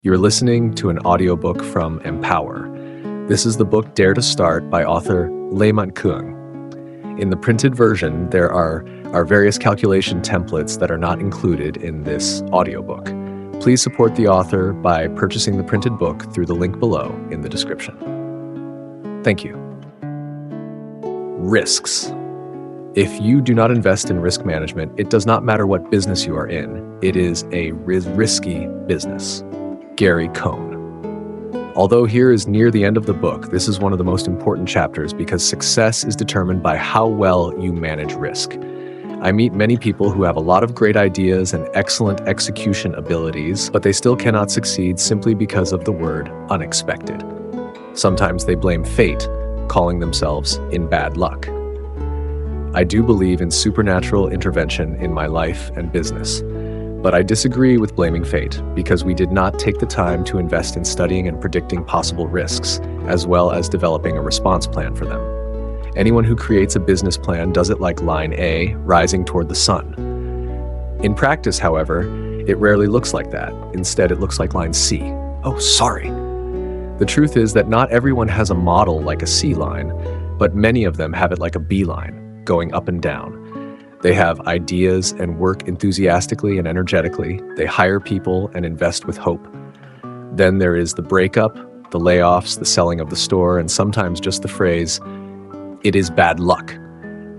You're listening to an audiobook from Empower. This is the book Dare to Start by author Manh Cuong. In the printed version, there are various calculation templates that are not included in this audiobook. Please support the author by purchasing the printed book through the link below in the description. Thank you. Risks. If you do not invest in risk management, it does not matter what business you are in. It is a risky business. Gary Cohn. Although here is near the end of the book, this is one of the most important chapters because success is determined by how well you manage risk. I meet many people who have a lot of great ideas and excellent execution abilities, but they still cannot succeed simply because of the word unexpected. Sometimes they blame fate, calling themselves in bad luck. I do believe in supernatural intervention in my life and business. But I disagree with blaming fate because we did not take the time to invest in studying and predicting possible risks, as well as developing a response plan for them. Anyone who creates a business plan does it like line A, rising toward the sun. In practice, however, it rarely looks like that. Instead, it looks like line C. Oh, sorry. The truth is that not everyone has a model like a C line, but many of them have it like a B line, going up and down. They have ideas and work enthusiastically and energetically. They hire people and invest with hope. Then there is the breakup, the layoffs, the selling of the store, and sometimes just the phrase, "It is bad luck."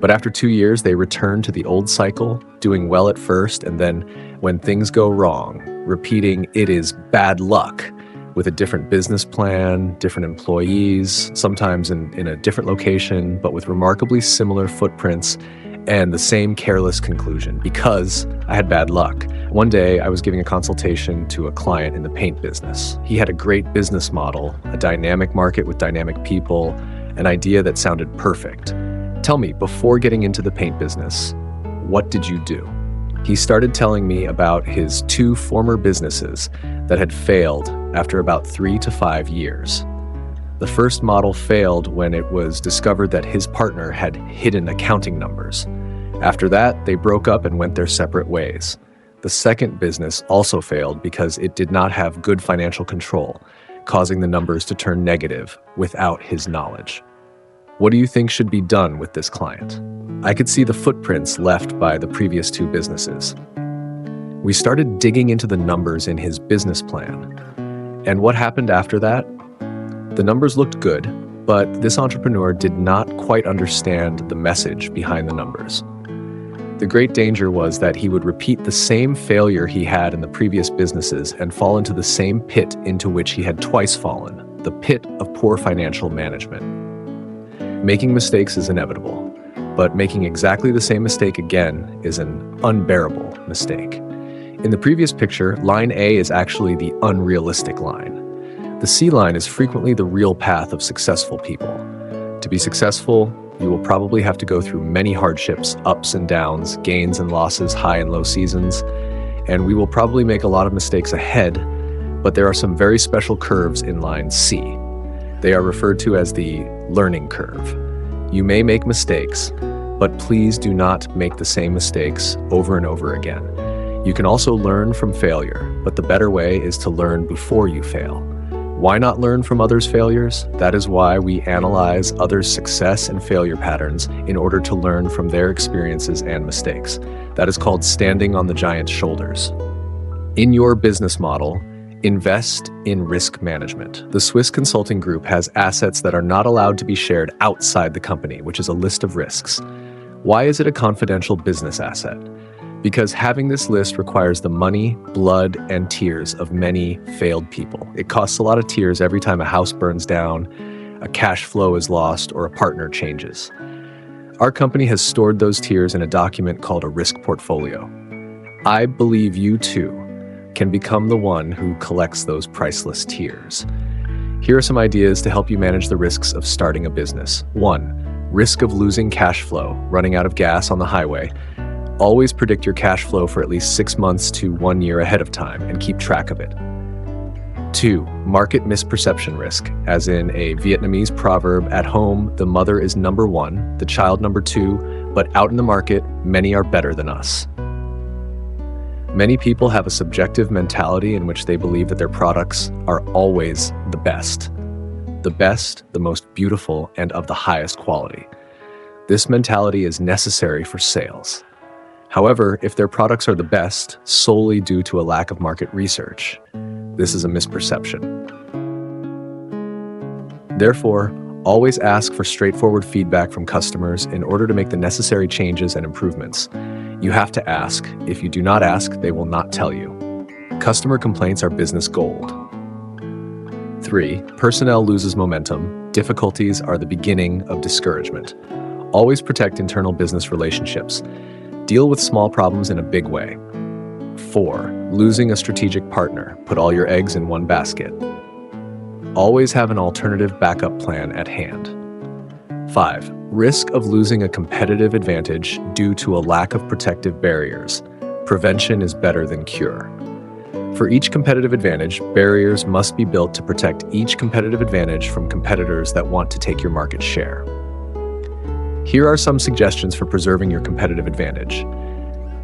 But after 2 years, they return to the old cycle, doing well at first, and then when things go wrong, repeating "it is bad luck" with a different business plan, different employees, sometimes in a different location, but with remarkably similar footprints, and the same careless conclusion, because I had bad luck. One day, I was giving a consultation to a client in the paint business. He had a great business model, a dynamic market with dynamic people, an idea that sounded perfect. Tell me, before getting into the paint business, what did you do? He started telling me about his 2 former businesses that had failed after about 3 to 5 years. The first model failed when it was discovered that his partner had hidden accounting numbers. After that, they broke up and went their separate ways. The second business also failed because it did not have good financial control, causing the numbers to turn negative without his knowledge. What do you think should be done with this client? I could see the footprints left by the previous 2 businesses. We started digging into the numbers in his business plan. And what happened after that? The numbers looked good, but this entrepreneur did not quite understand the message behind the numbers. The great danger was that he would repeat the same failure he had in the previous businesses and fall into the same pit into which he had twice fallen, the pit of poor financial management. Making mistakes is inevitable, but making exactly the same mistake again is an unbearable mistake. In the previous picture, line A is actually the unrealistic line. The C line is frequently the real path of successful people. To be successful, you will probably have to go through many hardships, ups and downs, gains and losses, high and low seasons, and we will probably make a lot of mistakes ahead, but there are some very special curves in line C. They are referred to as the learning curve. You may make mistakes, but please do not make the same mistakes over and over again. You can also learn from failure, but the better way is to learn before you fail. Why not learn from others' failures? That is why we analyze others' success and failure patterns in order to learn from their experiences and mistakes. That is called standing on the giant's shoulders. In your business model, invest in risk management. The Swiss Consulting Group has assets that are not allowed to be shared outside the company, which is a list of risks. Why is it a confidential business asset? Because having this list requires the money, blood, and tears of many failed people. It costs a lot of tears every time a house burns down, a cash flow is lost, or a partner changes. Our company has stored those tears in a document called a risk portfolio. I believe you too can become the one who collects those priceless tears. Here are some ideas to help you manage the risks of starting a business. 1. Risk of losing cash flow, running out of gas on the highway. Always predict your cash flow for at least 6 months to 1 year ahead of time and keep track of it. 2. Market misperception risk, as in a Vietnamese proverb, at home, the mother is number 1, the child number 2, but out in the market, many are better than us. Many people have a subjective mentality in which they believe that their products are always the best, the most beautiful, and of the highest quality. This mentality is necessary for sales. However, if their products are the best solely due to a lack of market research, this is a misperception. Therefore, always ask for straightforward feedback from customers in order to make the necessary changes and improvements. You have to ask. If you do not ask, they will not tell you. Customer complaints are business gold. 3. Personnel loses momentum. Difficulties are the beginning of discouragement. Always protect internal business relationships. Deal with small problems in a big way. 4. Losing a strategic partner. Put all your eggs in one basket. Always have an alternative backup plan at hand. 5. Risk of losing a competitive advantage due to a lack of protective barriers. Prevention is better than cure. For each competitive advantage, barriers must be built to protect each competitive advantage from competitors that want to take your market share. Here are some suggestions for preserving your competitive advantage.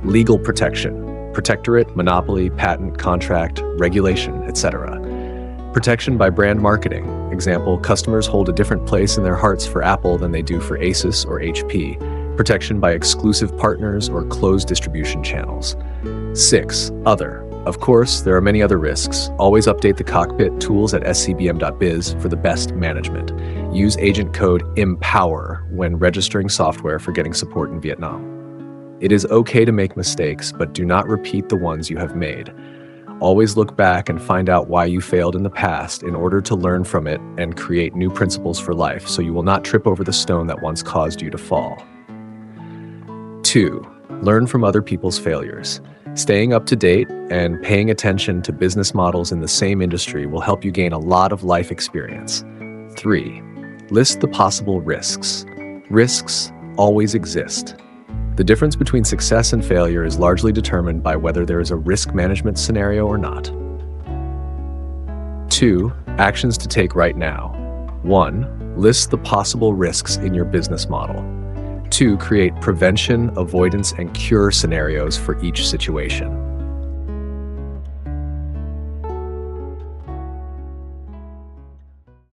Legal protection, protectorate, monopoly, patent, contract, regulation, etc. Protection by brand marketing. Example, customers hold a different place in their hearts for Apple than they do for Asus or HP. Protection by exclusive partners or closed distribution channels. 6. Other. Of course, there are many other risks. Always update the cockpit tools at scbm.biz for the best management. Use agent code EMPOWER when registering software for getting support in Vietnam. It is okay to make mistakes, but do not repeat the ones you have made. Always look back and find out why you failed in the past in order to learn from it and create new principles for life so you will not trip over the stone that once caused you to fall. 2. Learn from other people's failures. Staying up to date and paying attention to business models in the same industry will help you gain a lot of life experience. 3. List the possible risks. Risks always exist. The difference between success and failure is largely determined by whether there is a risk management scenario or not. 2. Actions to take right now. 1. List the possible risks in your business model. 2. Create prevention, avoidance, and cure scenarios for each situation.